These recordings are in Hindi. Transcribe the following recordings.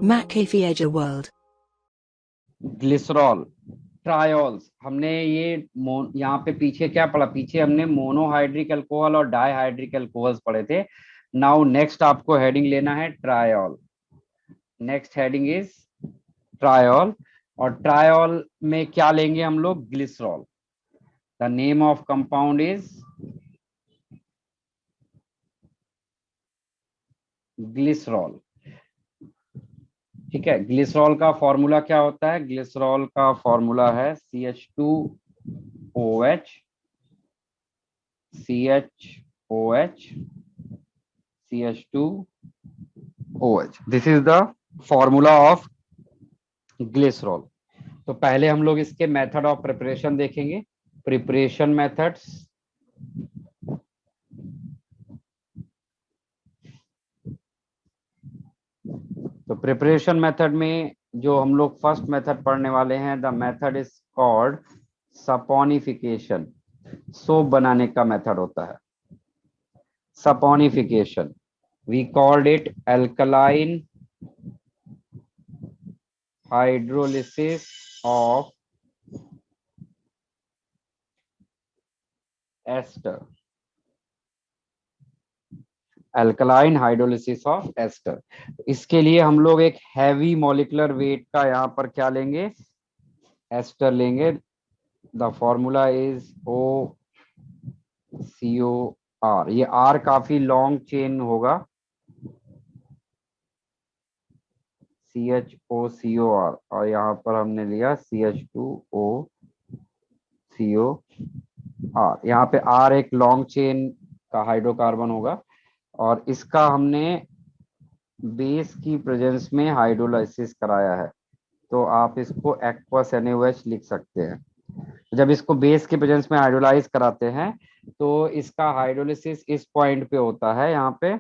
Macrophaga world. ग्लिसरॉल, ट्रायोल्स। हमने ये यहाँ पे पीछे क्या पढ़ा, पीछे हमने मोनोहाइड्रिक अल्कोहल और डाइहाइड्रिक अल्कोहल्स पढ़े थे। नाउ नेक्स्ट आपको हेडिंग लेना है triol. Next heading is triol. और ट्रायोल में क्या लेंगे हम लोग, glycerol. The name of compound is glycerol. ठीक है, ग्लिसरॉल का फॉर्मूला क्या होता है, ग्लिसरॉल का फॉर्मूला है CH2OH, CHOH, CH2OH। This is the formula of glycerol. तो पहले हम लोग इसके मेथड ऑफ प्रिपरेशन देखेंगे, प्रिपरेशन मेथड्स। तो प्रिपरेशन मेथड में जो हम लोग फर्स्ट मेथड पढ़ने वाले हैं, the method is called saponification. Soap बनाने का मेथड होता है saponification. We called it alkaline hydrolysis of ester. Alkaline hydrolysis of ester. इसके लिए हम लोग एक हैवी मॉलिक्यूलर वेट का यहाँ पर क्या लेंगे, एस्टर लेंगे। The formula is OCOR। ये R काफी लॉन्ग चेन होगा, CHOCOR, और यहाँ पर हमने लिया CH2OCOR। यहाँ पे R एक लॉन्ग चेन का हाइड्रोकार्बन होगा, और इसका हमने बेस की प्रेजेंस में हाइड्रोलाइसिस कराया है। तो आप इसको एक्वस NaOH लिख सकते हैं। जब इसको बेस के प्रेजेंस में हाइड्रोलाइज कराते हैं तो इसका हाइड्रोलिसिस इस पॉइंट पे होता है, यहाँ पे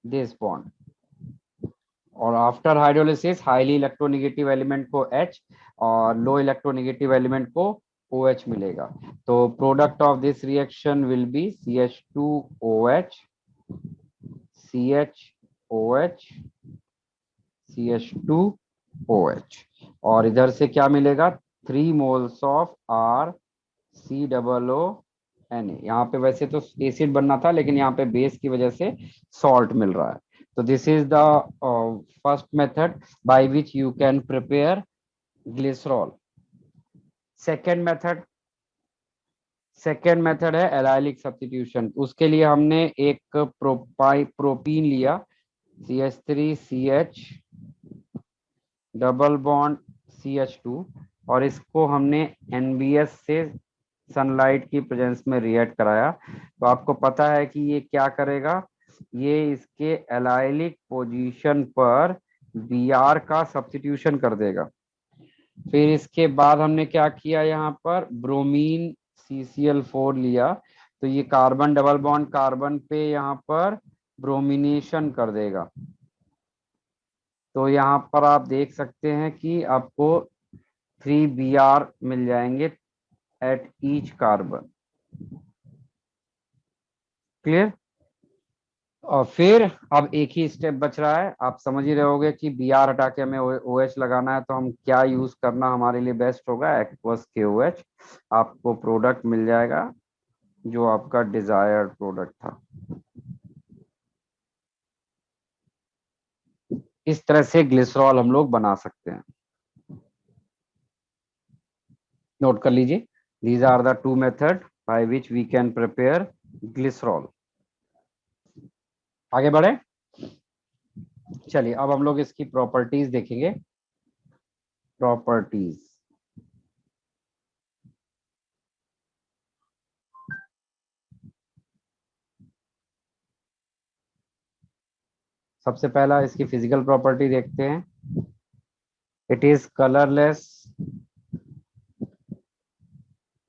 दिस बॉन्ड। और after hydrolysis highly electronegative element को H और लो इलेक्ट्रोनेगेटिव एलिमेंट को OH मिलेगा। तो product of this reaction will be CH2OH, CHOH, CH2OH। और इधर से क्या मिलेगा, 3 मोल्स ऑफ RCOO Na। यहाँ पे वैसे तो एसिड बनना था, लेकिन यहाँ पे बेस की वजह से सॉल्ट मिल रहा है। तो this is the first method by which you can prepare glycerol. Second method, second method है एलाइलिक सब्स्टिट्यूशन। उसके लिए हमने एक प्रोपीन लिया, CH3CH डबल बॉन्ड CH2, और इसको हमने NBS से सनलाइट की प्रेजेंस में रिएक्ट कराया। तो आपको पता है कि ये क्या करेगा, ये इसके एलाइलिक पोजीशन पर Br का सब्स्टिट्यूशन कर देगा। फिर इसके बाद हमने क्या किया, यहाँ पर ब्रोमीन CCl4 लिया, तो ये कार्बन डबल बॉन्ड कार्बन पे यहाँ पर ब्रोमिनेशन कर देगा। तो यहाँ पर आप देख सकते हैं कि आपको 3 Br मिल जाएंगे एट ईच कार्बन। क्लियर। और फिर अब एक ही स्टेप बच रहा है, आप समझ ही रहे होगे कि Br हटा के हमें OH लगाना है, तो हम क्या यूज करना हमारे लिए बेस्ट होगा, एक्वस KOH। आपको प्रोडक्ट मिल जाएगा जो आपका डिजायर्ड प्रोडक्ट था। इस तरह से ग्लिसरॉल हम लोग बना सकते हैं। नोट कर लीजिए, these are the two method by which we can prepare glycerol. आगे बढ़े, चलिए अब हम लोग इसकी प्रॉपर्टीज देखेंगे। प्रॉपर्टीज, सबसे पहला इसकी फिजिकल प्रॉपर्टी देखते हैं। It is colourless,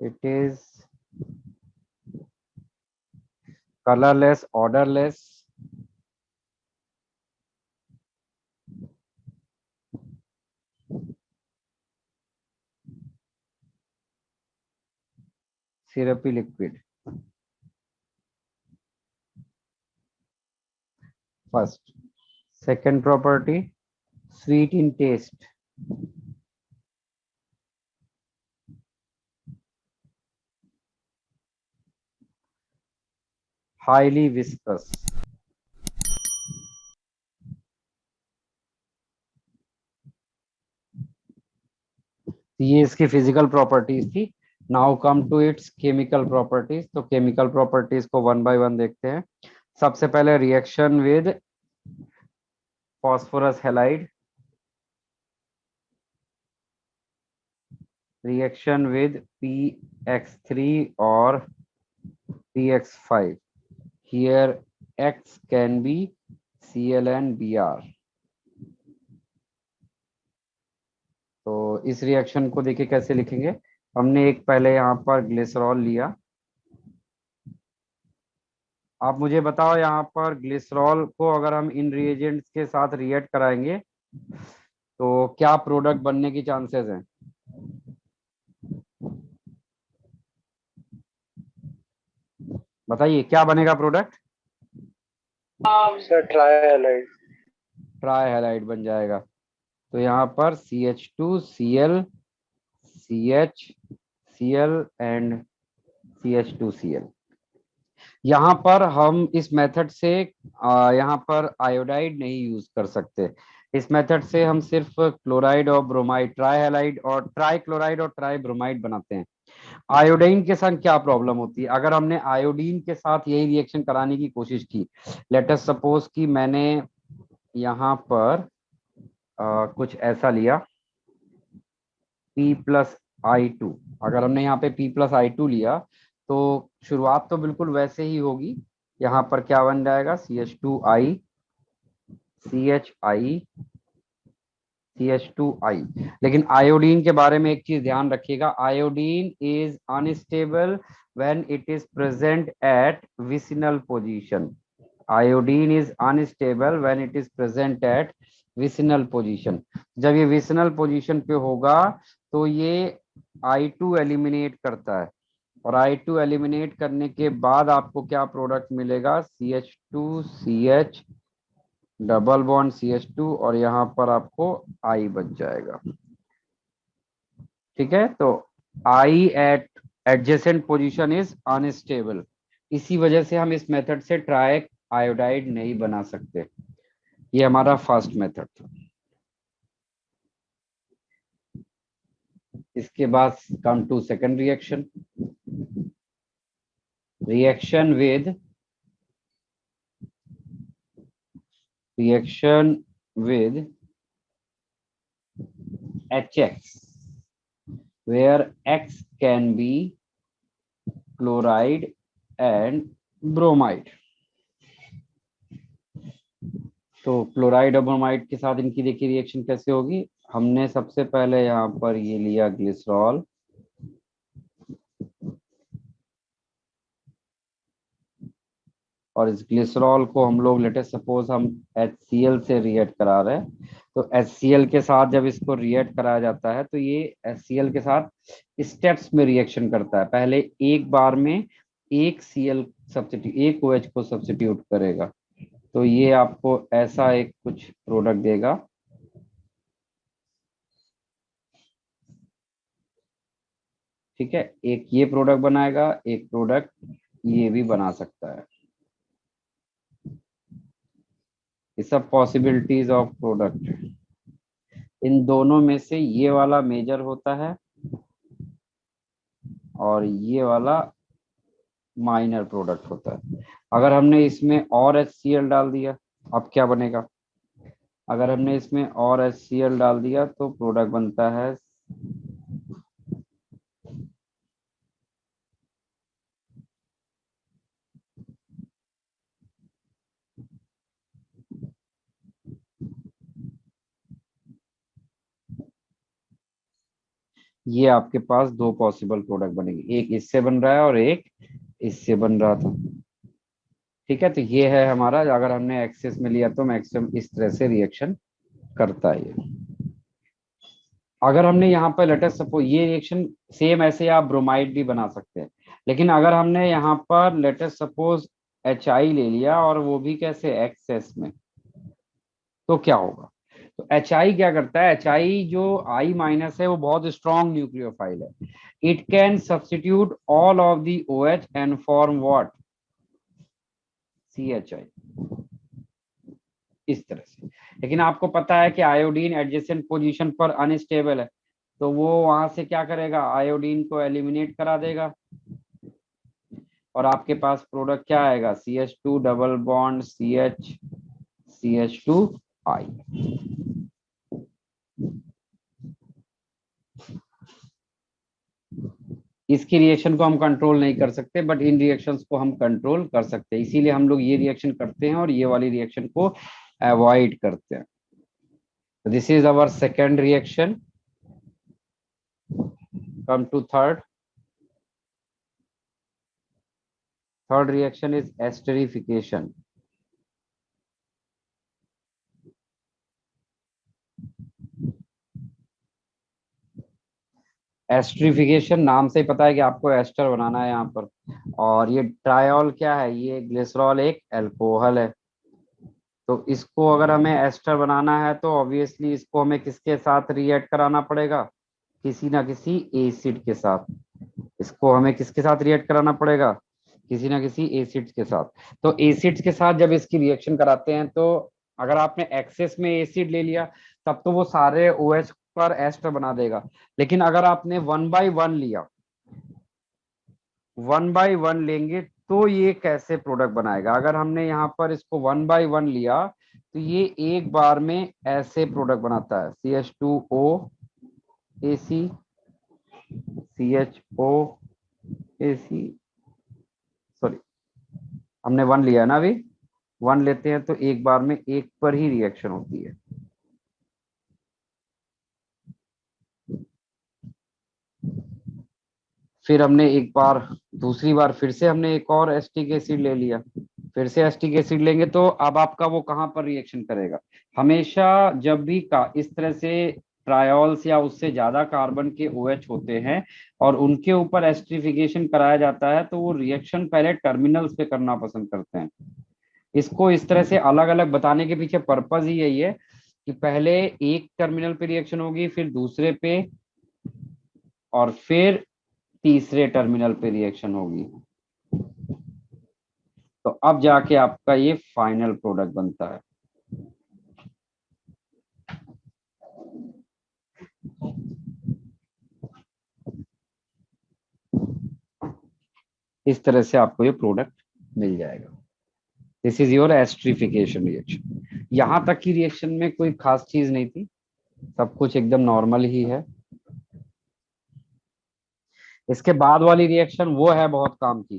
it is colourless, odourless, syrupy liquid. First, second property, sweet in taste, highly viscous. ये इसकी फिजिकल प्रॉपर्टीज थी। Now come to its chemical properties. तो केमिकल प्रॉपर्टीज को वन बाय वन देखते हैं। सबसे पहले reaction with phosphorus halide, reaction with PX3 और PX5। Here X can be Cl and Br। तो इस रिएक्शन को देखिए कैसे लिखेंगे। हमने एक पहले यहाँ पर ग्लिसरॉल लिया। आप मुझे बताओ यहाँ पर ग्लिसरॉल को अगर हम इन रिएजेंट्स के साथ रिएक्ट कराएंगे तो क्या प्रोडक्ट बनने की चांसेस हैं? बताइए क्या बनेगा प्रोडक्ट? सर ट्राइहाइलाइड। ट्राइहैलाइड बन जाएगा। तो यहाँ पर CH2Cl, CH, Cl and CH2Cl। यहाँ पर हम इस मेथड से यहाँ पर आयोडाइड नहीं यूज कर सकते। इस मेथड से हम सिर्फ क्लोराइड और ब्रोमाइड, ट्राइहैलाइड और ट्राइक्लोराइड और ट्राइब्रोमाइड बनाते हैं। आयोडीन के साथ क्या प्रॉब्लम होती है? अगर हमने आयोडीन के साथ यही रिएक्शन कराने की कोशिश की, लेट अस सपोज कि मैंने यहाँ पर कुछ ऐसा लिया P+I2। अगर हमने यहाँ पे P+I2 लिया तो शुरुआत तो बिल्कुल वैसे ही होगी। यहाँ पर क्या बन जाएगा? CH2I, CHI, CH2I। लेकिन आयोडीन के बारे में एक चीज ध्यान रखिएगा, iodine is unstable when it is present at vicinal position. Iodine is unstable when it is present at vicinal position. जब ये विसिनल पोजीशन पे होगा तो ये I2 एलिमिनेट करता है, और I2 एलिमिनेट करने के बाद आपको क्या प्रोडक्ट मिलेगा? CH2CH डबल बॉन्ड CH2, और यहाँ पर आपको I बच जाएगा। ठीक है, तो I at adjacent position is unstable. इसी वजह से हम इस मेथड से ट्राई आयोडाइड नहीं बना सकते। ये हमारा फर्स्ट मेथड था। इसके बाद come to second reaction, reaction with HX, where X can be chloride and bromide। तो क्लोराइड और ब्रोमाइड के साथ इनकी देखिए रिएक्शन कैसे होगी। हमने सबसे पहले यहाँ पर ये लिया ग्लिसरॉल, और इस ग्लिसरॉल को हम लोग लेटेस्ट सपोज हम HCl से रिएक्ट करा रहे हैं। तो HCl के साथ जब इसको रिएक्ट कराया जाता है तो ये HCl के साथ स्टेप्स में रिएक्शन करता है। पहले एक बार में एक Cl सब्स्टिट्यूट, एक OH को सब्स्टिट्यूट करेगा, तो ये आपको ऐसा एक कुछ प्रोडक्ट देगा। ठीक है, एक ये प्रोडक्ट बनाएगा, एक प्रोडक्ट ये भी बना सकता है। ये सब पॉसिबिलिटीज ऑफ प्रोडक्ट। इन दोनों में से ये वाला मेजर होता है और ये वाला माइनर प्रोडक्ट होता है। अगर हमने इसमें और HCl डाल दिया, अब क्या बनेगा? अगर हमने इसमें और HCl डाल दिया तो प्रोडक्ट बनता है ये। आपके पास दो पॉसिबल प्रोडक्ट बनेंगे, एक इससे बन रहा है और एक इससे बन रहा था। ठीक है, तो ये है हमारा, अगर हमने एक्सेस में लिया तो मैक्सिमम इस तरह से रिएक्शन करता है ये। अगर हमने यहाँ पर लेटेस्ट सपोज ये रिएक्शन सेम ऐसे आप ब्रोमाइड भी बना सकते हैं, लेकिन अगर हमने यहाँ पर लेटेस्ट सपोज HI ले लिया और वो भी कैसे एक्सेस में, तो क्या होगा? तो HI क्या करता है, HI जो I माइनस है वो बहुत स्ट्रॉन्ग न्यूक्लियोफाइल है। It can substitute all of the OH and form what, CHI, इस तरह से। लेकिन आपको पता है कि आयोडीन एडजेसेंट पोजीशन पर अनस्टेबल है, तो वो वहां से क्या करेगा, आयोडीन को एलिमिनेट करा देगा, और आपके पास प्रोडक्ट क्या आएगा, CH2 डबल बॉन्ड CH2I। इसकी रिएक्शन को हम कंट्रोल नहीं कर सकते, बट इन रिएक्शंस को हम कंट्रोल कर सकते हैं, इसीलिए हम लोग ये रिएक्शन करते हैं और ये वाली रिएक्शन को अवॉइड करते हैं। This is our second reaction. Come to third reaction is esterification. Esterification नाम से ही पता है कि आपको एस्टर बनाना है यहाँ पर। और ये ट्रायोल क्या है, ये ग्लिसरॉल एक अल्कोहल है। तो इसको अगर हमें एस्टर बनाना है तो ऑब्वियसली इसको हमें किसके साथ रिएक्ट कराना पड़ेगा, किसी ना किसी एसिड के साथ। इसको हमें किसके साथ रिएक्ट कराना पड़ेगा, किसी ना किसी एसिड्स के साथ। तो एसिड्स के साथ जब इसकी रिएक्शन कराते हैं, तो अगर आपने एक्सेस में एसिड ले लिया तब तो वो सारे OH पर एस्टर बना देगा। लेकिन अगर आपने 1/1 लिया, 1/1 लेंगे तो ये कैसे प्रोडक्ट बनाएगा। अगर हमने यहाँ पर इसको 1/1 लिया तो ये एक बार में ऐसे प्रोडक्ट बनाता है, CH2O AC, CHO AC, sorry हमने 1 लिया ना, अभी 1 लेते हैं तो एक बार में एक पर ही रिएक्शन होती है। फिर हमने एक बार, दूसरी बार फिर से हमने एक और एस्टिक एसिड ले लिया, फिर से एस्टिक एसिड लेंगे, तो अब आपका वो कहाँ पर रिएक्शन करेगा। हमेशा जब भी का इस तरह से ट्रायोल्स या उससे ज्यादा कार्बन के OH होते हैं और उनके ऊपर एस्टरिफिकेशन कराया जाता है, तो वो रिएक्शन पहले टर्मिनल्स पे करना पसंद करते हैं। इसको इस तरह से अलग अलग बताने के पीछे पर्पज ही यही है कि पहले एक टर्मिनल पे रिएक्शन होगी, फिर दूसरे पे, और फिर तीसरे टर्मिनल पे रिएक्शन होगी। तो अब जाके आपका ये फाइनल प्रोडक्ट बनता है। इस तरह से आपको ये प्रोडक्ट मिल जाएगा। This is your esterification reaction. यहां तक की रिएक्शन में कोई खास चीज नहीं थी, सब कुछ एकदम नॉर्मल ही है। इसके बाद वाली रिएक्शन वो है बहुत काम की,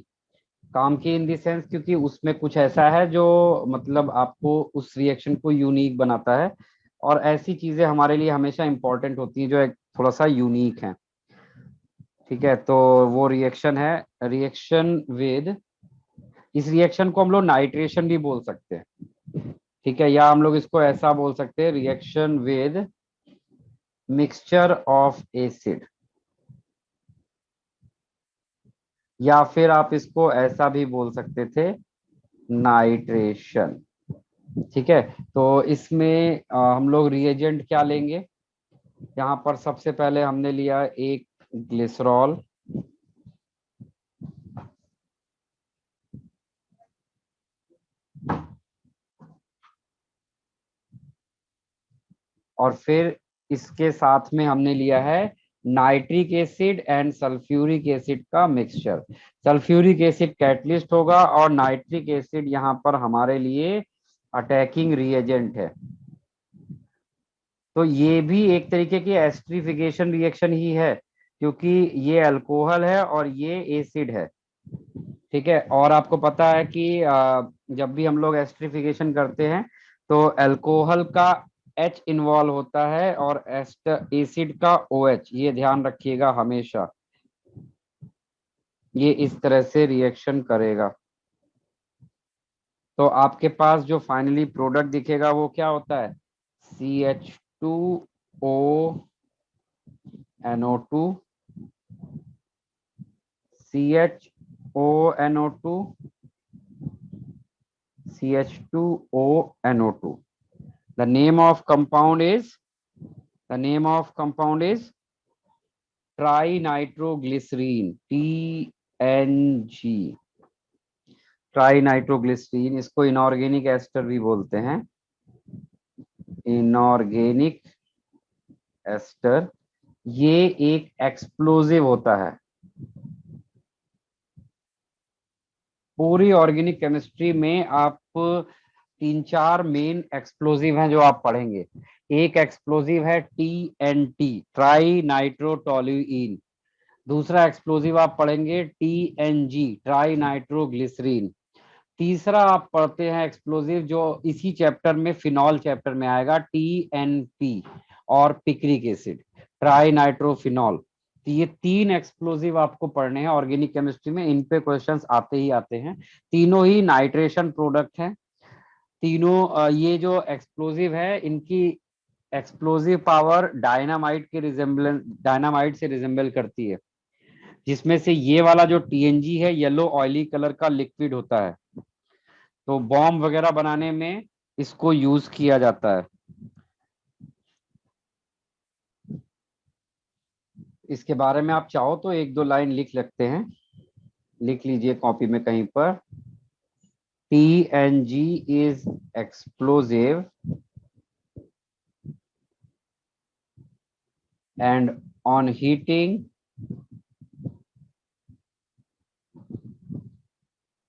काम की इन द सेंस क्योंकि उसमें कुछ ऐसा है जो मतलब आपको उस रिएक्शन को यूनिक बनाता है, और ऐसी चीजें हमारे लिए हमेशा इंपॉर्टेंट होती हैं जो एक थोड़ा सा यूनिक है। ठीक है, तो वो रिएक्शन है रिएक्शन विद, इस रिएक्शन को हम लोग नाइट्रेशन भी बोल सकते हैं। ठीक है, या हम लोग इसको ऐसा बोल सकते हैं, reaction with mixture of acid, या फिर आप इसको ऐसा भी बोल सकते थे, नाइट्रेशन। ठीक है, तो इसमें हम लोग रिएजेंट क्या लेंगे, यहाँ पर सबसे पहले हमने लिया एक ग्लिसरॉल, और फिर इसके साथ में हमने लिया है nitric acid and sulphuric acid का मिक्सचर। सल्फ्यूरिक एसिड कैटलिस्ट होगा और नाइट्रिक एसिड यहाँ पर हमारे लिए अटैकिंग रिएजेंट है। तो ये भी एक तरीके की एस्ट्रिफिकेशन रिएक्शन ही है, क्योंकि ये अल्कोहल है और ये एसिड है। ठीक है, और आपको पता है कि जब भी हम लोग एस्ट्रिफिकेशन करते हैं तो अल्कोहल का H इन्वॉल्व होता है और एसिड का OH, ये ध्यान रखिएगा हमेशा, ये इस तरह से रिएक्शन करेगा। तो आपके पास जो फाइनली प्रोडक्ट दिखेगा वो क्या होता है, CH2O NO2, CHONO2, CH2ONO2। The name of compound is ट्राइनाइट्रोग्लिसरीन, TNG, ट्राइनाइट्रोग्लिसरीन। इसको इनऑर्गेनिक एस्टर भी बोलते हैं, इनऑर्गेनिक एस्टर। ये एक एक्सप्लोजिव होता है। पूरी ऑर्गेनिक केमिस्ट्री में आप 3-4 मेन एक्सप्लोजिव हैं जो आप पढ़ेंगे। एक एक्सप्लोजिव है TNT, ट्राई नाइट्रोटोल्यूइन। दूसरा एक्सप्लोजिव आप पढ़ेंगे TNG, ट्राई नाइट्रोग्लिसरीन। तीसरा आप पढ़ते हैं एक्सप्लोजिव जो इसी चैप्टर में, फिनॉल चैप्टर में आएगा, TNP और पिक्रिक एसिड, ट्राई नाइट्रोफिनॉल। तो ये 3 एक्सप्लोजिव आपको पढ़ने हैं ऑर्गेनिक केमिस्ट्री में। इन पे क्वेश्चंस आते ही आते हैं। तीनों ही नाइट्रेशन प्रोडक्ट हैं। तीनों ये जो एक्सप्लोजिव है, इनकी एक्सप्लोजिव पावर डायनामाइट से रिजेंबल करती है, जिसमें से ये वाला जो TNG है, येलो ऑयली कलर का लिक्विड होता है। तो बॉम्ब वगैरह बनाने में इसको यूज किया जाता है। इसके बारे में आप चाहो तो 1-2 लाइन लिख लगते हैं, लिख लीजिए कॉपी में कहीं पर। TNG is explosive and on heating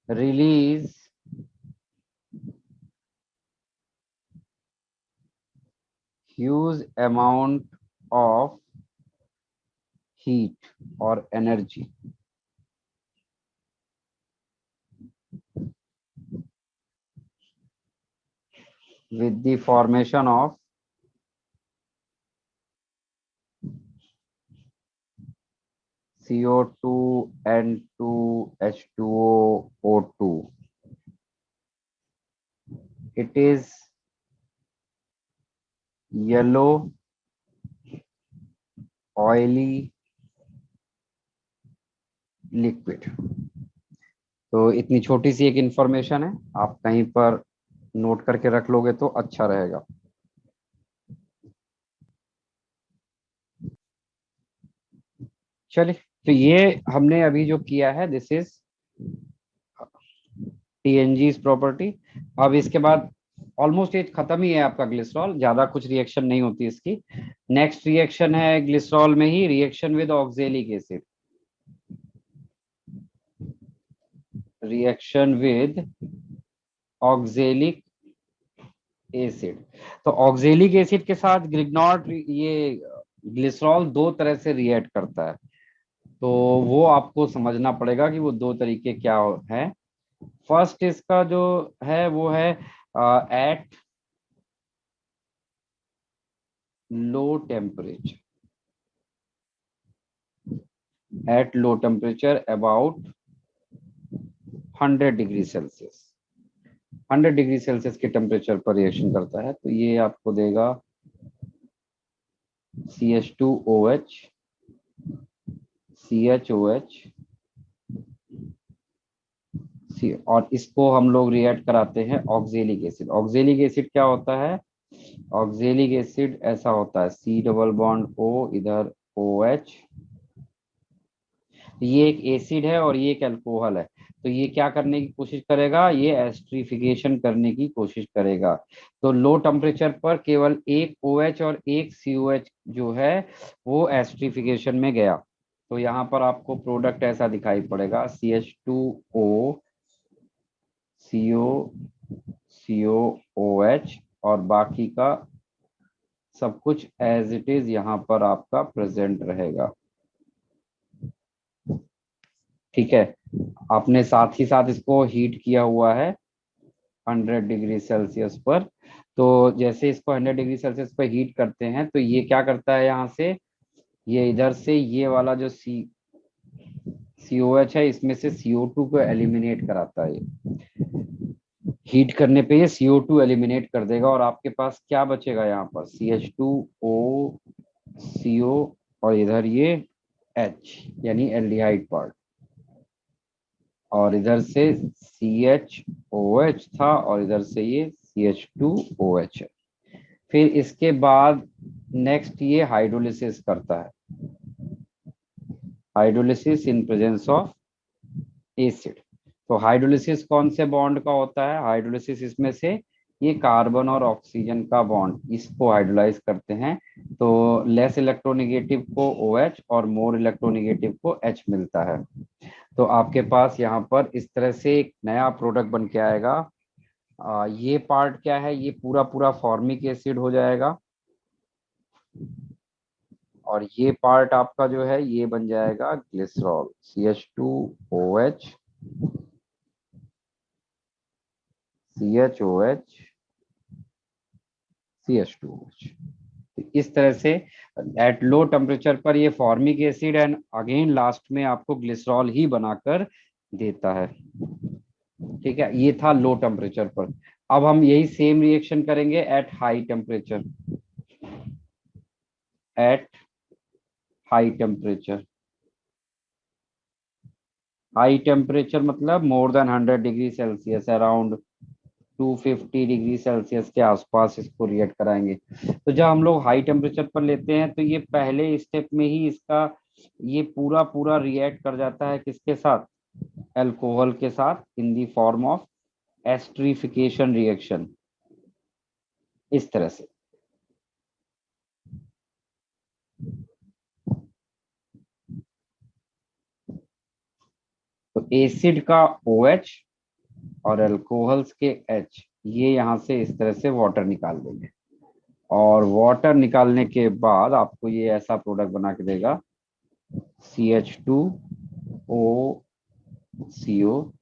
release huge amount of heat or energy. With the formation of CO2, N2, H2O, O2. It is yellow, oily liquid. तो इतनी छोटी सी एक इंफॉर्मेशन है, आप कहीं पर नोट करके रख लोगे तो अच्छा रहेगा। चलिए, तो ये हमने अभी जो किया है, दिस इज TNG's प्रॉपर्टी। अब इसके बाद ऑलमोस्ट ये खत्म ही है आपका ग्लिसरॉल, ज्यादा कुछ रिएक्शन नहीं होती इसकी। नेक्स्ट रिएक्शन है ग्लिसरॉल में ही, reaction with oxalic acid. Reaction with oxalic acid. तो ऑक्जेलिक एसिड के साथ ग्रिग्नॉट, ये ग्लिसरॉल 2 तरह से रिएक्ट करता है। तो वो आपको समझना पड़ेगा कि वो 2 तरीके क्या है। फर्स्ट इसका जो है वो है at low temperature, at low temperature about 100 degree Celsius. 100 degree Celsius के टेम्परेचर पर रिएक्शन करता है। तो ये आपको देगा CH2OH, CHOH, और इसको हम लोग रिएक्ट कराते हैं ऑक्जेलिक एसिड। ऑक्जेलिक एसिड क्या होता है? ऑक्जेलिक एसिड ऐसा होता है, C डबल बॉन्ड O, इधर OH। ये एक एसिड है और ये एक अल्कोहल है। तो ये क्या करने की कोशिश करेगा? ये एस्ट्रिफिकेशन करने की कोशिश करेगा। तो लो टेम्परेचर पर केवल एक OH और एक COH जो है वो एस्ट्रिफिकेशन में गया। तो यहाँ पर आपको प्रोडक्ट ऐसा दिखाई पड़ेगा, CH2O, CO, COOH, और बाकी का सब कुछ एज इट इज यहाँ पर आपका प्रेजेंट रहेगा। ठीक है, आपने साथ ही साथ इसको हीट किया हुआ है 100 डिग्री सेल्सियस पर। तो जैसे इसको 100 डिग्री सेल्सियस पर हीट करते हैं तो ये क्या करता है, यहाँ से ये इधर से ये वाला जो COH है, इसमें से CO2 को एलिमिनेट कराता है। हीट करने पे ये CO2 एलिमिनेट कर देगा और आपके पास क्या बचेगा यहाँ पर? CH2O, CO और इधर ये H यानी एल्डिहाइड पार्ट, और इधर से CHOH था और इधर से ये CH2OH है। फिर इसके बाद नेक्स्ट ये हाइड्रोलिसिस करता है, hydrolysis in presence of acid. तो हाइड्रोलिसिस कौन से बॉन्ड का होता है? हाइड्रोलिसिस इसमें से ये कार्बन और ऑक्सीजन का बॉन्ड, इसको हाइड्रोलाइज करते हैं। तो लेस इलेक्ट्रोनेगेटिव को OH और मोर इलेक्ट्रोनेगेटिव को H मिलता है। तो आपके पास यहाँ पर इस तरह से एक नया प्रोडक्ट बन के आएगा। ये पार्ट क्या है? ये पूरा पूरा फॉर्मिक एसिड हो जाएगा, और ये पार्ट आपका जो है ये बन जाएगा ग्लिसरॉल, CH2OH CHOH CH2OH। इस तरह से एट लो टेम्परेचर पर ये formic acid and again last में आपको ग्लिसरॉल ही बनाकर देता है। ठीक है, ये था लो टेम्परेचर पर। अब हम यही सेम रिएक्शन करेंगे at high temperature. At high temperature, high temperature मतलब more than 100 degree Celsius, around 250 degree Celsius के आसपास इसको रिएक्ट कराएंगे। तो जब हम लोग हाई टेम्परेचर पर लेते हैं तो ये पहले स्टेप में ही इसका ये पूरा पूरा रिएक्ट कर जाता है किसके साथ? अल्कोहल के साथ, in the form of esterification reaction, इस तरह से। तो एसिड का OH और अल्कोहल्स के H, ये यहां से इस तरह से वाटर निकाल देंगे, और वाटर निकालने के बाद आपको ये ऐसा प्रोडक्ट बना के देगा, CH2O CO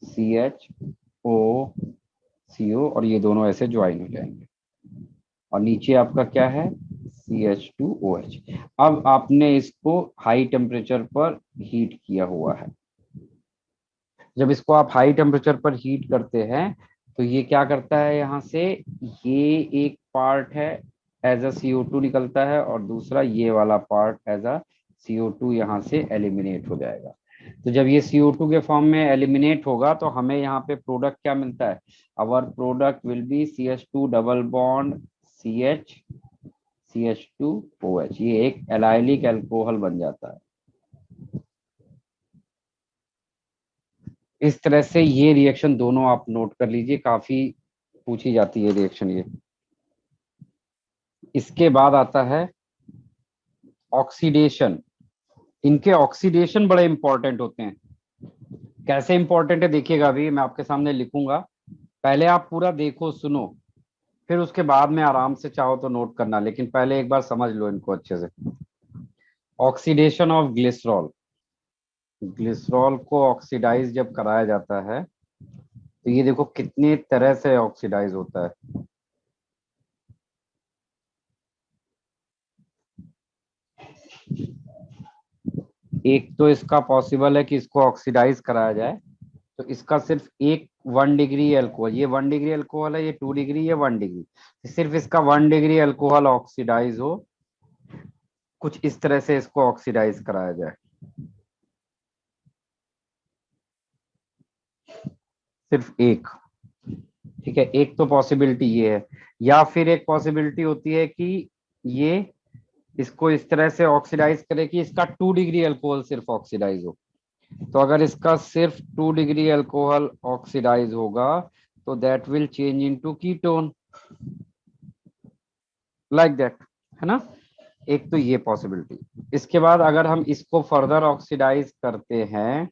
CHO CO, और ये दोनों ऐसे ज्वाइन हो जाएंगे, और नीचे आपका क्या है? CH2OH। अब आपने इसको हाई टेम्परेचर पर हीट किया हुआ है। जब इसको आप हाई टेम्परेचर पर हीट करते हैं तो ये क्या करता है? यहाँ से ये एक पार्ट है एज अ CO2 निकलता है, और दूसरा ये वाला पार्ट एज अ CO2 यहाँ से एलिमिनेट हो जाएगा। तो जब ये CO2 के फॉर्म में एलिमिनेट होगा तो हमें यहाँ पे प्रोडक्ट क्या मिलता है? Our product will be CH2 double bond CH CH2OH, ये एक एलाइलिक अल्कोहल बन जाता है। इस तरह से ये रिएक्शन दोनों आप नोट कर लीजिए, काफी पूछी जाती है रिएक्शन ये। इसके बाद आता है ऑक्सीडेशन। इनके ऑक्सीडेशन बड़े इंपॉर्टेंट होते हैं। कैसे इंपॉर्टेंट है देखिएगा, अभी मैं आपके सामने लिखूंगा, पहले आप पूरा देखो सुनो, फिर उसके बाद में आराम से चाहो तो नोट करना, लेकिन पहले एक बार समझ लो इनको अच्छे से। ऑक्सीडेशन ऑफ ग्लिसरॉल, ग्लिसरॉल को ऑक्सीडाइज जब कराया जाता है तो ये देखो कितने तरह से ऑक्सीडाइज होता है। एक तो इसका पॉसिबल है कि इसको ऑक्सीडाइज कराया जाए, तो इसका सिर्फ एक 1 डिग्री अल्कोहल, ये 1 डिग्री अल्कोहल है, ये 2 डिग्री, ये 1 डिग्री, सिर्फ इसका 1 डिग्री अल्कोहल ऑक्सीडाइज हो, कुछ इस तरह से इसको ऑक्सीडाइज कराया जाए, सिर्फ एक। ठीक है, एक तो पॉसिबिलिटी ये है, या फिर एक पॉसिबिलिटी होती है कि ये इसको इस तरह से ऑक्सीडाइज करे कि इसका 2 डिग्री अल्कोहल सिर्फ ऑक्सीडाइज हो। तो अगर इसका सिर्फ 2 डिग्री अल्कोहल ऑक्सीडाइज होगा तो that will change into ketone, like that, है ना। एक तो ये पॉसिबिलिटी। इसके बाद अगर हम इसको फर्दर ऑक्सीडाइज करते हैं,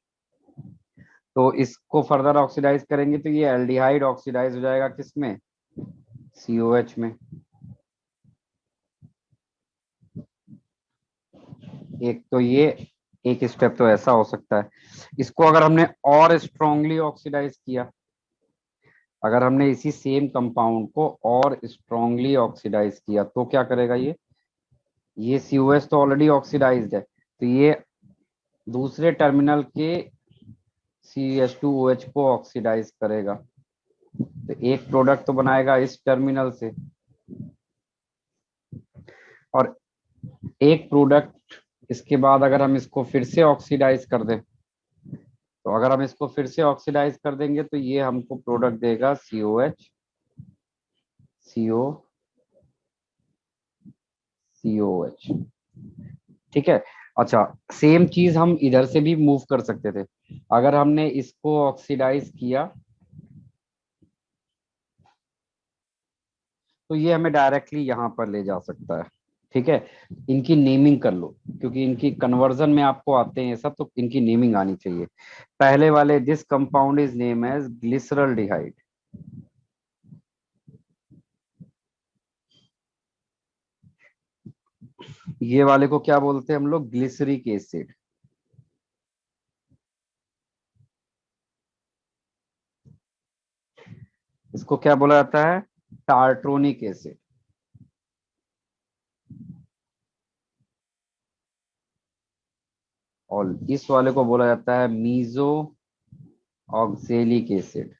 तो इसको फर्दर ऑक्सीडाइज करेंगे तो ये एल्डिहाइड ऑक्सीडाइज हो जाएगा किसमें? COH में। एक तो ये एक स्टेप तो ऐसा हो सकता है। इसको अगर हमने और स्ट्रांगली ऑक्सीडाइज किया, अगर हमने इसी सेम कंपाउंड को और स्ट्रांगली ऑक्सीडाइज किया तो क्या करेगा? ये COH तो ऑलरेडी ऑक्सीडाइज्ड है, तो ये दूसरे टर्मिनल के CH2OH को ऑक्सीडाइज करेगा, तो एक प्रोडक्ट तो बनाएगा इस टर्मिनल से, और एक प्रोडक्ट इसके बाद अगर हम इसको फिर से ऑक्सीडाइज कर दें, तो अगर हम इसको फिर से ऑक्सीडाइज कर देंगे तो ये हमको प्रोडक्ट देगा COH CO COH। ठीक है। अच्छा, सेम चीज हम इधर से भी मूव कर सकते थे। अगर हमने इसको ऑक्सीडाइज किया तो ये हमें डायरेक्टली यहाँ पर ले जा सकता है। ठीक है, इनकी नेमिंग कर लो, क्योंकि इनकी कन्वर्जन में आपको आते हैं ये सब, तो इनकी नेमिंग आनी चाहिए। पहले वाले, this compound is name as glyceraldehyde. ये वाले को क्या बोलते हैं हम लोग? Glyceric acid. इसको क्या बोला जाता है? Tartronic acid. और इस वाले को बोला जाता है मीजो ऑक्जेलिक एसिड।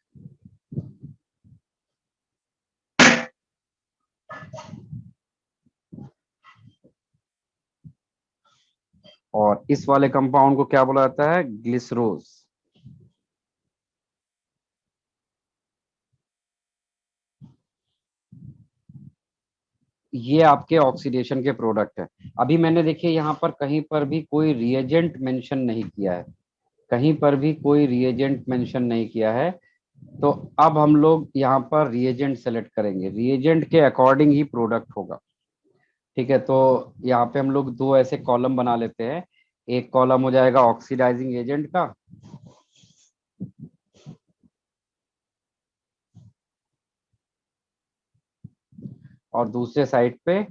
और इस वाले कंपाउंड को क्या बोला जाता है? ग्लिसरोज। ये आपके ऑक्सीडेशन के प्रोडक्ट है। अभी मैंने देखिए यहाँ पर कहीं पर भी कोई रिएजेंट मेंशन नहीं किया है, कहीं पर भी कोई रिएजेंट मेंशन नहीं किया है। तो अब हम लोग यहाँ पर रिएजेंट सेलेक्ट करेंगे, रिएजेंट के अकॉर्डिंग ही प्रोडक्ट होगा। ठीक है, तो यहाँ पे हम लोग दो ऐसे कॉलम बना लेते हैं। एक कॉलम हो जाएगा ऑक्सीडाइजिंग एजेंट का, और दूसरे साइड पे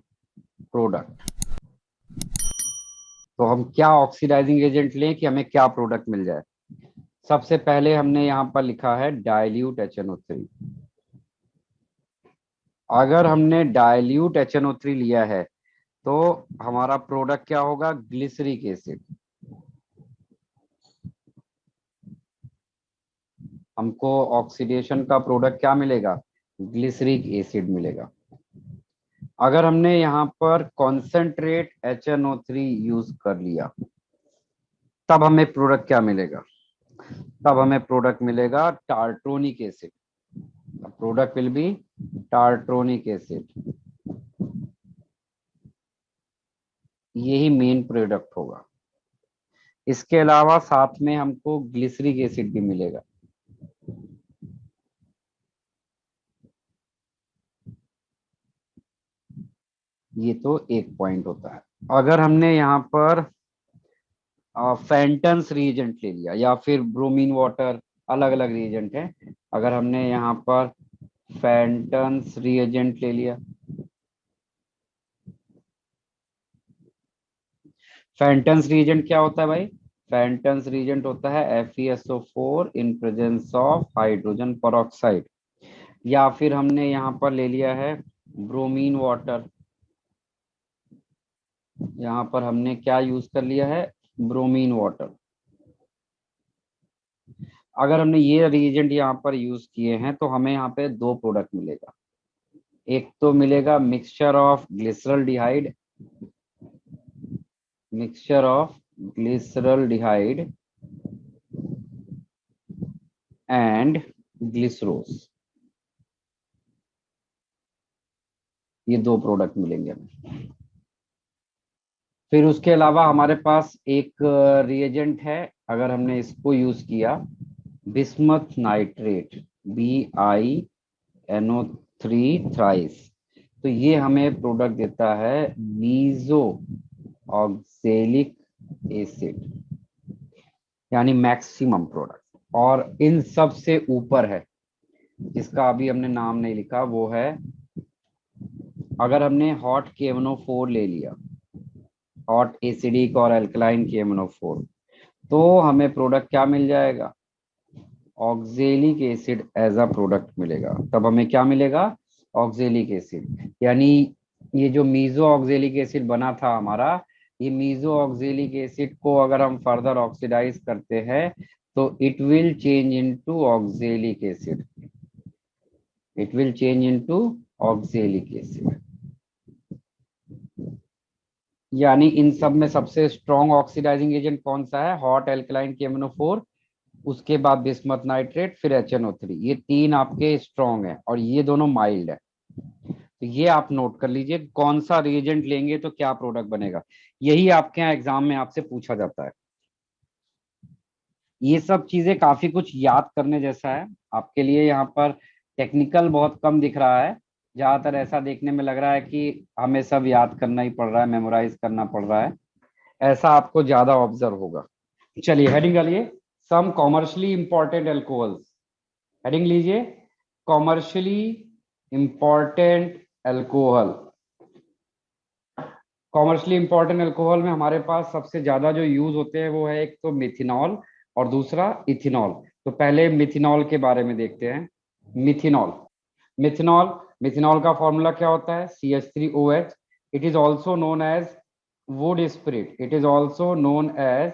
प्रोडक्ट। तो हम क्या ऑक्सीडाइजिंग एजेंट लें कि हमें क्या प्रोडक्ट मिल जाए? सबसे पहले हमने यहाँ पर लिखा है डाइल्यूट HNO3। अगर हमने डाइल्यूट HNO3 लिया है तो हमारा प्रोडक्ट क्या होगा? Glyceric acid. हमको ऑक्सीडेशन का प्रोडक्ट क्या मिलेगा? ग्लिसरिक एसिड मिलेगा। अगर हमने यहाँ पर कॉन्सेंट्रेट HNO3 यूज कर लिया, तब हमें प्रोडक्ट क्या मिलेगा? तब हमें प्रोडक्ट मिलेगा tartronic acid. Product will be tartronic acid. यही मेन प्रोडक्ट होगा। इसके अलावा साथ में हमको ग्लिसरिक एसिड भी मिलेगा। ये तो एक पॉइंट होता है। अगर हमने यहाँ पर फेंटन्स रिएजेंट ले लिया या फिर ब्रोमीन वाटर, अलग अलग रिएजेंट है। अगर हमने यहाँ पर फेंटन्स रिएजेंट ले लिया, फेंटन्स रिएजेंट क्या होता है भाई? फेंटन्स रिएजेंट होता है FeSO4 in presence of hydrogen peroxide. या फिर हमने यहाँ पर ले लिया है ब्रोमीन वाटर। यहाँ पर हमने क्या यूज कर लिया है? Bromine water. अगर हमने ये रिएजेंट यहाँ पर यूज किए हैं तो हमें यहाँ पे दो प्रोडक्ट मिलेगा। एक तो मिलेगा mixture of glyceraldehyde, mixture of glyceraldehyde and glycerose. ये दो प्रोडक्ट मिलेंगे हमें। फिर उसके अलावा हमारे पास एक रिएजेंट है, अगर हमने इसको यूज किया, बिस्मथ नाइट्रेट, BiNO3 थ्राइस, तो ये हमें प्रोडक्ट देता है मीजो ऑक्जेलिक एसिड, यानी मैक्सिमम प्रोडक्ट। और इन सब से ऊपर है, जिसका अभी हमने नाम नहीं लिखा, वो है, अगर हमने हॉट KMNO4 ले लिया, हॉट एसिडिक और अल्कलाइन KMNO4, तो हमें प्रोडक्ट क्या मिल जाएगा? Oxalic acid as a product मिलेगा। तब हमें क्या मिलेगा? Oxalic acid. यानी ये जो मीजो ऑक्जेलिक एसिड बना था हमारा, ये मीजो ऑक्जेलिक एसिड को अगर हम फर्दर ऑक्सीडाइज करते हैं तो it will change into oxalic acid, it will change into oxalic acid. यानी इन सब में सबसे स्ट्रॉन्ग ऑक्सीडाइजिंग एजेंट कौन सा है? हॉट एल्कलाइन KMNO4, उसके बाद बिस्मथ नाइट्रेट, फिर HNO3। ये तीन आपके स्ट्रॉन्ग है और ये दोनों माइल्ड है। तो तो ये आप नोट कर लीजिए, कौन सा रिएजेंट लेंगे तो क्या प्रोडक्ट बनेगा, यही आपके यहाँ एग्जाम में आपसे पूछा जाता है। ये सब चीजें काफी कुछ याद करने जैसा है आपके लिए। यहाँ पर टेक्निकल बहुत कम दिख रहा है, ज्यादातर ऐसा देखने में लग रहा है कि हमें सब याद करना ही पड़ रहा है, मेमोराइज करना पड़ रहा है, ऐसा आपको ज्यादा ऑब्जर्व होगा। चलिए हेडिंग डालिए, सम कॉमर्शियली इंपॉर्टेंट एल्कोहल्स। हेडिंग लीजिए, commercially important alcohol. Commercially important alcohol में हमारे पास सबसे ज्यादा जो यूज होते हैं वो है एक तो मिथिनॉल और दूसरा इथिनॉल। तो पहले मिथिनॉल के बारे में देखते हैं। मिथिनॉल, मिथिनॉल मिथिनॉल का फॉर्मूला क्या होता है? CH3OH। It is also known as wood spirit, it is also known as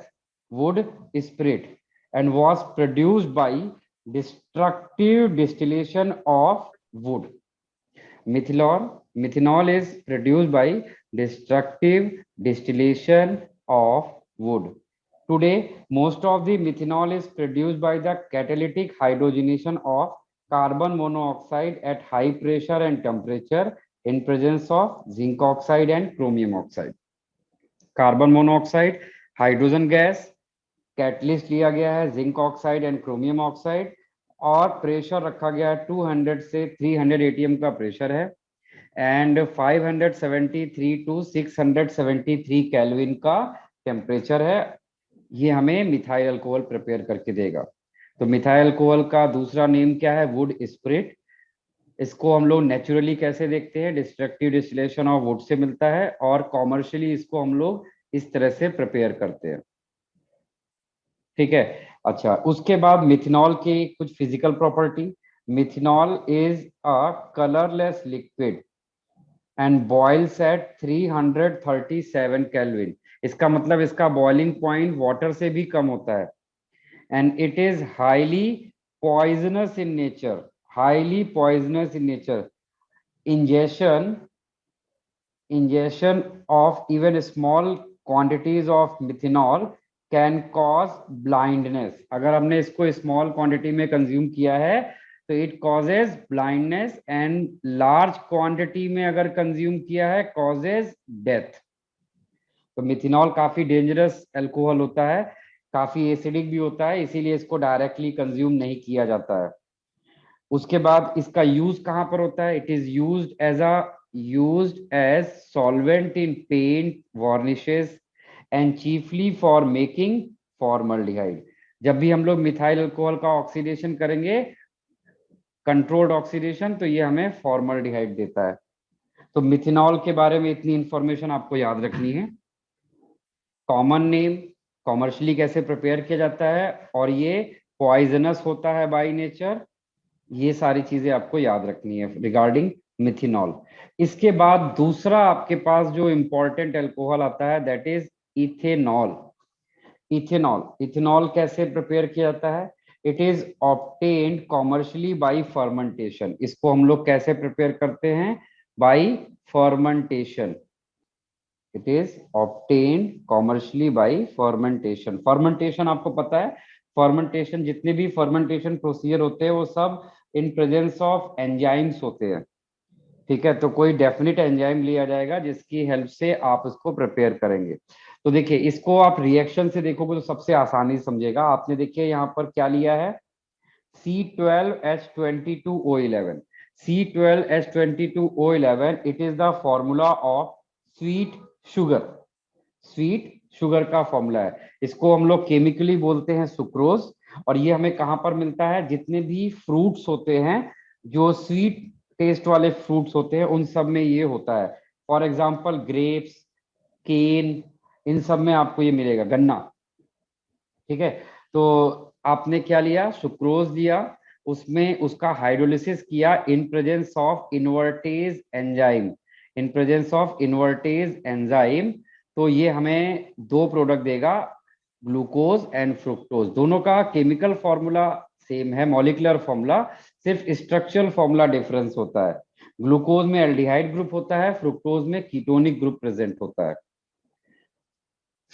wood spirit and was produced by destructive distillation of wood. Methanol is produced by destructive distillation of wood. Today, most of the methanol is produced by the catalytic hydrogenation of carbon monoxide at high pressure and temperature in presence of zinc oxide and chromium oxide. Carbon monoxide, hydrogen gas, catalyst लिया गया है zinc oxide and chromium oxide, और प्रेशर रखा गया है 200 से 300 ATM का प्रेशर है, एंड 573 टू 673 केल्विन का टेम्परेचर है। ये हमें मिथाइल अल्कोहल प्रिपेयर करके देगा। तो मिथाइल अल्कोहल का दूसरा नेम क्या है? Would spirit. इसको हम लोग नेचुरली कैसे देखते हैं? Destructive distillation of would say मिलता है, और कॉमर्शियली इसको हम लोग इस तरह से प्रिपेयर करते हैं। ठीक है, अच्छा, उसके बाद मिथनॉल की कुछ physical property. Methanol is a colourless liquid and boils at 337 kelvin. इसका मतलब इसका बॉइलिंग पॉइंट वाटर से भी कम होता है, and it is highly poisonous in nature, highly poisonous in nature. ingestion of even small quantities of methanol can cause blindness। अगर हमने इसको स्मॉल क्वांटिटी में कंज्यूम किया है तो it causes blindness, and large quantity में अगर कंज्यूम किया है कॉजेज डेथ। तो मिथेनॉल काफी डेंजरस अल्कोहल होता है, काफी एसिडिक भी होता है, इसीलिए इसको डायरेक्टली कंज्यूम नहीं किया जाता है। उसके बाद इसका यूज कहां पर होता है? It is used as solvent in paint, varnishes and chiefly for making formaldehyde। जब भी हम लोग मिथाइल अल्कोहल का ऑक्सीडेशन करेंगे, कंट्रोल्ड ऑक्सीडेशन, तो ये हमें फॉर्मल्डिहाइड देता है। तो मिथेनॉल के बारे में इतनी इंफॉर्मेशन आपको याद रखनी है। कॉमन नेम, कॉमर्शियली कैसे प्रिपेयर किया जाता है, और ये पॉइजनस होता है बाय नेचर। ये सारी चीजें आपको याद रखनी है रिगार्डिंग मिथेनॉल। इसके बाद दूसरा आपके पास जो इंपॉर्टेंट अल्कोहल आता है दैट इज इथेनॉल। इथेनॉल कैसे प्रिपेयर किया जाता है? It is obtained commercially bye fermentation. इसको हम लोग कैसे प्रिपेयर करते हैं? Bye fermentation. It is obtained commercially bye fermentation. Fermentation आपको पता है, फर्मेंटेशन, जितने भी फर्मेंटेशन प्रोसीजर होते हैं वो सब इन प्रेजेंस ऑफ एंजाइम्स होते हैं। ठीक है, तो कोई डेफिनेट एंजाइम लिया जाएगा जिसकी हेल्प से आप इसको प्रिपेयर करेंगे। तो देखिए, इसको आप रिएक्शन से देखोगे तो सबसे आसानी से समझेगा। आपने देखिए यहाँ पर क्या लिया है? C12H22O11। C12H22O11 it is the formula of sweet sugar. Sweet sugar का फॉर्मूला है। इसको हम लोग केमिकली बोलते हैं सुक्रोज, और ये हमें कहां पर मिलता है? जितने भी फ्रूट्स होते हैं, जो स्वीट टेस्ट वाले फ्रूट्स होते हैं, उन सब में ये होता है। फॉर एग्जाम्पल ग्रेप्स, केन, इन सब में आपको ये मिलेगा, गन्ना। ठीक है, तो आपने क्या लिया? सुक्रोज लिया, उसमें उसका हाइड्रोलिसिस किया in presence of invertase enzyme, in presence of invertase enzyme. तो ये हमें दो प्रोडक्ट देगा, ग्लूकोज एंड फ्रुक्टोज। दोनों का केमिकल फॉर्मूला सेम है, मॉलिक्यूलर फॉर्मूला, सिर्फ स्ट्रक्चरल फॉर्मूला डिफरेंस होता है। ग्लूकोज में एल्डिहाइड ग्रुप होता है, फ्रुक्टोज में कीटोनिक ग्रुप प्रेजेंट होता है।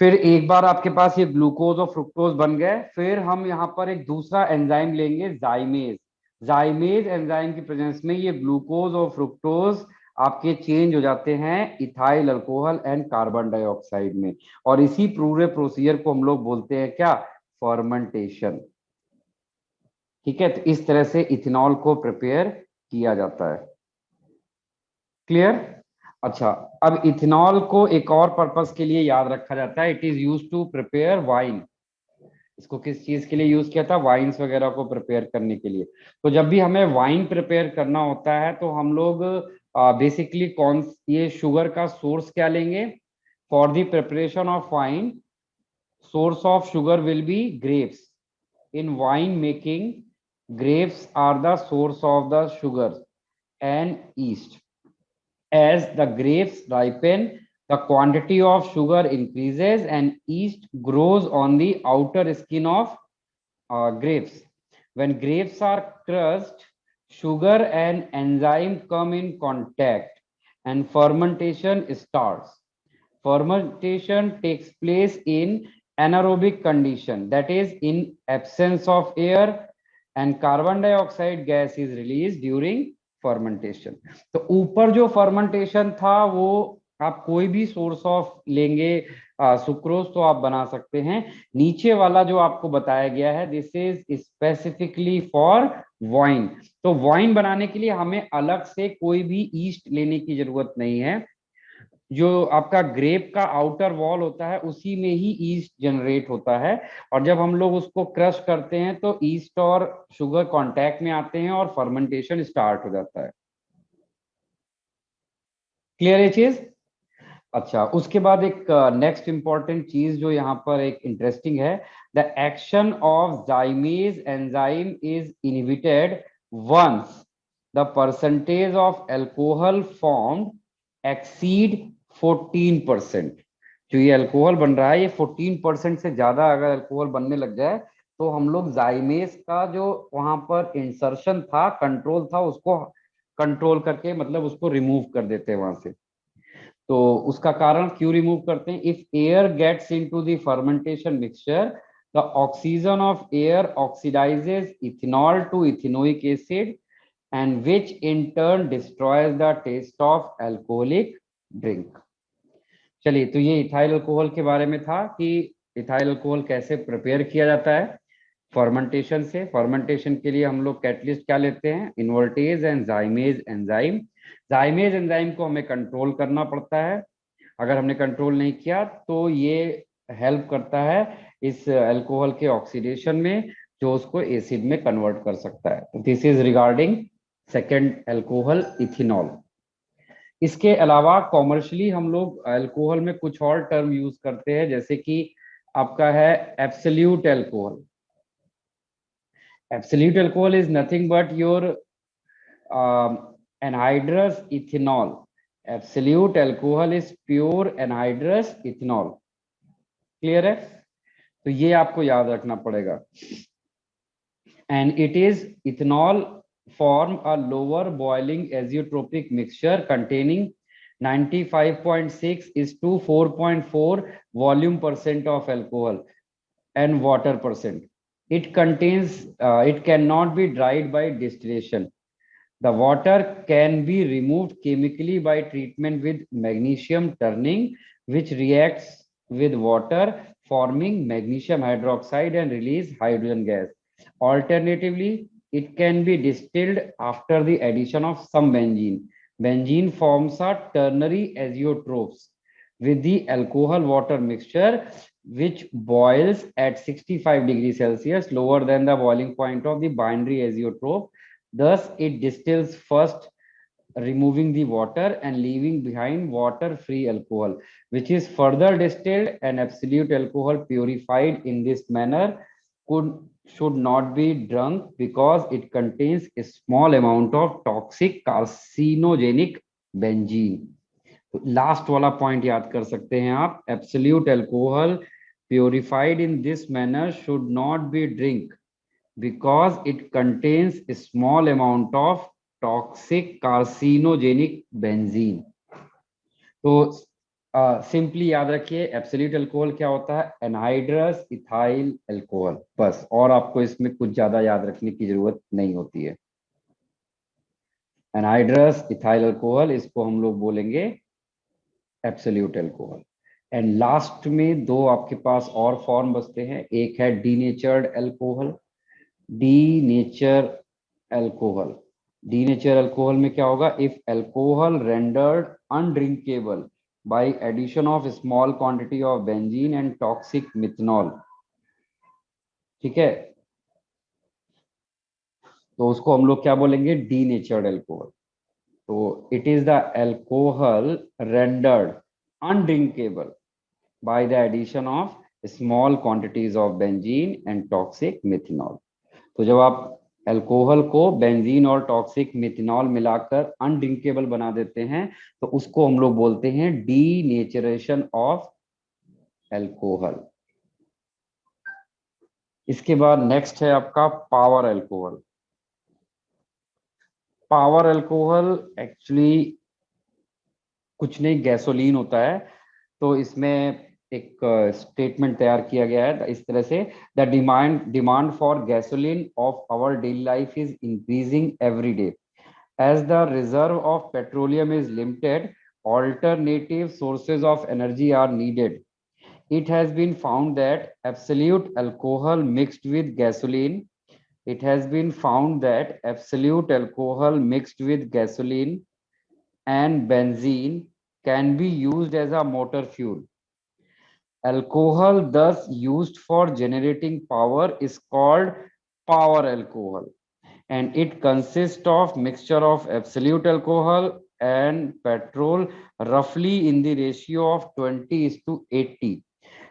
फिर एक बार आपके पास ये ग्लूकोज और फ्रुक्टोज बन गए, फिर हम यहाँ पर एक दूसरा एंजाइम लेंगे, जाइमेज। जाइमेज एंजाइम की प्रेजेंस में ये ग्लूकोज और फ्रुक्टोज आपके चेंज हो जाते हैं ethyl alcohol and carbon dioxide में, और इसी पूरे प्रोसीजर को हम लोग बोलते हैं क्या, फर्मेंटेशन। ठीक है, तो इस तरह से इथेनॉल को प्रिपेयर किया जाता है। क्लियर? अच्छा, अब इथेनॉल को एक और पर्पस के लिए याद रखा जाता है, it is use to prepare wine. इसको किस चीज के लिए यूज किया था, वाइन्स वगैरह को प्रिपेयर करने के लिए। तो जब भी हमें वाइन प्रिपेयर करना होता है तो हम लोग बेसिकली कौन ये शुगर का सोर्स क्या लेंगे, for the preparation of wine source of sugar will be grapes. In wine making, grapes are the source of the sugar and yeast. As the grapes ripen, the quantity of sugar increases and yeast grows on the outer skin of grapes. When grapes are crushed, sugar and enzyme come in contact and fermentation starts. Fermentation takes place in anaerobic condition, that is in absence of air, and carbon dioxide gas is released during fermentation. तो ऊपर जो fermentation था वो आप कोई भी सोर्स ऑफ लेंगे, सुक्रोज तो आप बना सकते हैं। नीचे वाला जो आपको बताया गया है this is specifically for wine. तो वाइन बनाने के लिए हमें अलग से कोई भी ईस्ट लेने की जरूरत नहीं है। जो आपका ग्रेप का आउटर वॉल होता है उसी में ही ईस्ट जनरेट होता है, और जब हम लोग उसको क्रश करते हैं तो ईस्ट और शुगर कांटेक्ट में आते हैं और फर्मेंटेशन स्टार्ट हो जाता है। क्लियर है चीज? अच्छा, उसके बाद एक नेक्स्ट इंपॉर्टेंट चीज जो यहाँ पर एक इंटरेस्टिंग है, the action of zymase enzyme is inhibited once the percentage of alcohol formed exceed 14%। जो ये अल्कोहल बन रहा है ये 14% से ज्यादा अगर अल्कोहल बनने लग जाए तो हम लोग जाइमेज का जो वहां पर इंसर्शन था, कंट्रोल था, उसको कंट्रोल करके मतलब उसको रिमूव कर देते हैं वहां से। तो उसका कारण क्यों रिमूव करते हैं, if air gets into the fermentation mixture the oxygen of air oxidises ethanol to ethanoic acid and which in turn destroys the taste of alcoholic drink। चलिए, तो ये इथाइल अल्कोहल के बारे में था कि इथाइल अल्कोहल कैसे प्रिपेयर किया जाता है फर्मेंटेशन से। फर्मेंटेशन के लिए हम लोग कैटलिस्ट क्या लेते हैं, इन्वर्टेज एंड जाइमेज एंजाइम। जाइमेज एंजाइम को हमें कंट्रोल करना पड़ता है, अगर हमने कंट्रोल नहीं किया तो ये हेल्प करता है इस अल्कोहल के ऑक्सीडेशन में, जो उसको एसिड में कन्वर्ट कर सकता है। तो this is regarding second alcohol ethanol. इसके अलावा कॉमर्शियली हम लोग अल्कोहल में कुछ और टर्म यूज करते हैं, जैसे कि आपका है absolute alcohol. Absolute alcohol is nothing but your anhydrous ethanol. Absolute alcohol is pure anhydrous ethanol. Clear है? तो ये आपको याद रखना पड़ेगा। And it is ethanol form a lower boiling azeotropic mixture containing 95.6 is to 4.4 volume percent of alcohol and water percent. It contains it cannot be dried by distillation. The water can be removed chemically by treatment with magnesium turning, which reacts with water forming magnesium hydroxide and release hydrogen gas. Alternatively, it can be distilled after the addition of some benzene. Benzene forms a ternary azeotropes with the alcohol water mixture, which boils at 65 degrees Celsius, lower than the boiling point of the binary azeotrope. Thus, it distills first, removing the water and leaving behind water-free alcohol, which is further distilled, and absolute alcohol purified in this manner should not be drunk because it contains a small amount of toxic carcinogenic benzene। तो लास्ट वाला पॉइंट याद कर सकते हैं आप, absolute alcohol purified in this manner should not be drink because it contains a small amount of toxic carcinogenic benzene। तो सिंपली याद रखिए, एब्सोल्यूट अल्कोहल क्या होता है, एनहाइड्रस इथाइल अल्कोहल, बस। और आपको इसमें कुछ ज्यादा याद रखने की जरूरत नहीं होती है। एनहाइड्रस इथाइल अल्कोहल, इसको हम लोग बोलेंगे एब्सोल्यूट अल्कोहल। एंड लास्ट में दो आपके पास और फॉर्म बचते हैं, एक है denatured alcohol. Denature alcohol, denature alcohol में क्या होगा, if alcohol rendered undrinkable by addition of small quantity of benzene and toxic methanol. ठीक है, तो उसको हम लोग क्या बोलेंगे, डीनेचर्ड अल्कोहल। तो it is the alcohol rendered undrinkable by the addition of small quantities of benzene and toxic methanol। तो जब आप अल्कोहल को बेंजीन और टॉक्सिक मिथेनॉल मिलाकर अनड्रिंकेबल बना देते हैं तो उसको हम लोग बोलते हैं डीनेचरेशन ऑफ अल्कोहल। इसके बाद नेक्स्ट है आपका power alcohol. Power alcohol actually कुछ नहीं, गैसोलीन होता है। तो इसमें एक स्टेटमेंट तैयार किया गया है इस तरह से, the demand for gasoline of our daily life is increasing every day as the reserve of petroleum is limited, alternative sources of energy are needed. It has been found that absolute alcohol mixed with gasoline, it has been found that absolute alcohol mixed with gasoline and benzene can be used as a motor fuel. Alcohol thus used for generating power is called power alcohol, and it consists of mixture of absolute alcohol and petrol roughly in the ratio of 20:80।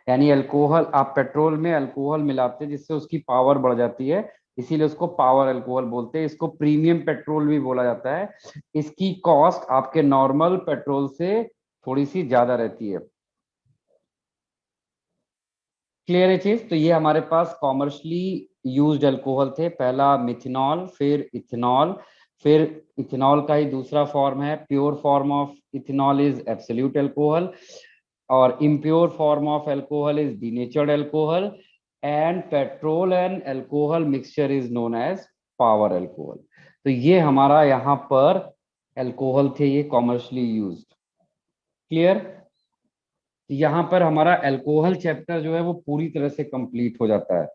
यानी अल्कोहल, आप पेट्रोल में अल्कोहल मिलाते हैं जिससे उसकी पावर बढ़ जाती है, इसीलिए उसको पावर अल्कोहल बोलते हैं। इसको प्रीमियम पेट्रोल भी बोला जाता है। इसकी कॉस्ट आपके नॉर्मल पेट्रोल से थोड़ी सी ज्यादा रहती है। क्लियर है चीज? तो ये हमारे पास कॉमर्शियली यूज्ड अल्कोहल थे, पहला मिथेनॉल, फिर इथेनॉल, फिर इथेनॉल का ही दूसरा फॉर्म है pure form of ethanol is absolute alcohol, और impure form of alcohol is denatured alcohol, and petrol and alcohol mixture is known as power alcohol. तो ये हमारा यहाँ पर अल्कोहल थे, ये कॉमर्शियली यूज्ड। क्लियर? यहाँ पर हमारा अल्कोहल चैप्टर जो है वो पूरी तरह से कंप्लीट हो जाता है।